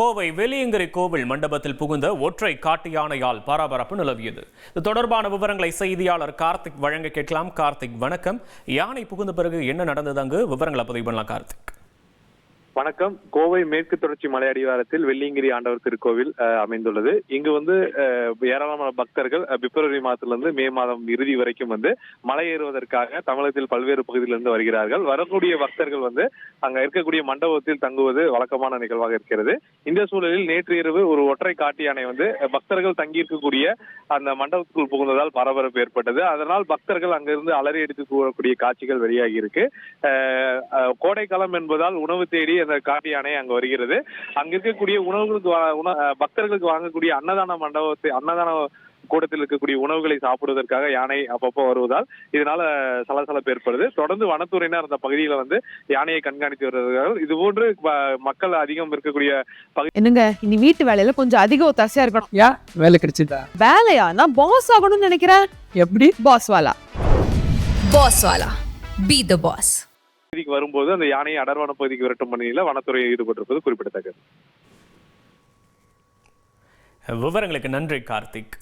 கோவை வெள்ளியங்கிரி கோவில் மண்டபத்தில் புகுந்த ஒற்றை காட்டு யானையால் பரபரப்பு நிலவியது. இது தொடர்பான விவரங்களை செய்தியாளர் கார்த்திக் வழங்க கேட்கலாம். கார்த்திக், வணக்கம். யானை புகுந்த பிறகு என்ன நடந்தது? அங்கு விவரங்களை பதிவு பண்ணலாம் கார்த்திக். வணக்கம். கோவை மேற்கு தொடர்ச்சி மலை அடிவாரத்தில் வெள்ளியங்கிரி ஆண்டவர் திருக்கோவில் அமைந்துள்ளது. இங்கு ஏராளமான பக்தர்கள் பிப்ரவரி மாதத்திலிருந்து மே மாதம் இறுதி வரைக்கும் மலை ஏறுவதற்காக தமிழகத்தில் பல்வேறு பகுதியிலிருந்து வருகிறார்கள். வரக்கூடிய பக்தர்கள் அங்க இருக்கக்கூடிய மண்டபத்தில் தங்குவது வழக்கமான நிகழ்வாக இருக்கிறது. இந்த சூழலில் நேற்று இரவு ஒரு ஒற்றை காட்டு யானை பக்தர்கள் தங்கியிருக்கக்கூடிய அந்த மண்டபத்துக்குள் புகுந்ததால் பரபரப்பு ஏற்பட்டது. அதனால் பக்தர்கள் அங்கிருந்து அலறி அடித்து கூறக்கூடிய காட்சிகள் வெளியாகி இருக்கு. கோடைக்காலம் என்பதால் உணவு தேடி அந்த காட்டு யானை அங்கு வருகிறது. அங்க இருக்கக்கூடிய உணவுகளுக்கு பக்தர்களுக்கு வாங்கக்கூடிய அன்னதான கூடத்தில் இருக்கக்கூடிய உணவுகளை சாப்பிடுவதற்காக யானை அப்பப்போ வருவதால் இதனால சலசலப்பு ஏற்படுது. தொடர்ந்து வனத்துறையினர் அந்த பகுதியில யானையை கண்காணித்து வருகிறார்கள். இது போன்று மக்கள் அதிகம் இருக்கக்கூடிய என்னங்க, இனி வீட்டு வேலையில கொஞ்சம் அதிக ஒத்தாசையா இருக்கணும். யா வேலை கிடைச்சதா? வேலையா? நான் பாஸ் ஆகணும்னு நினைக்கிறேன். எப்படி? பாஸ் வாலா பி தி பாஸ். வரும்போது அந்த யானையை அடர்வன பகுதிக்கு விரட்டும் பணியில் வனத்துறை ஈடுபட்டிருப்பது குறிப்பிடத்தக்கது. விவரங்களுக்கு நன்றி கார்த்திக்.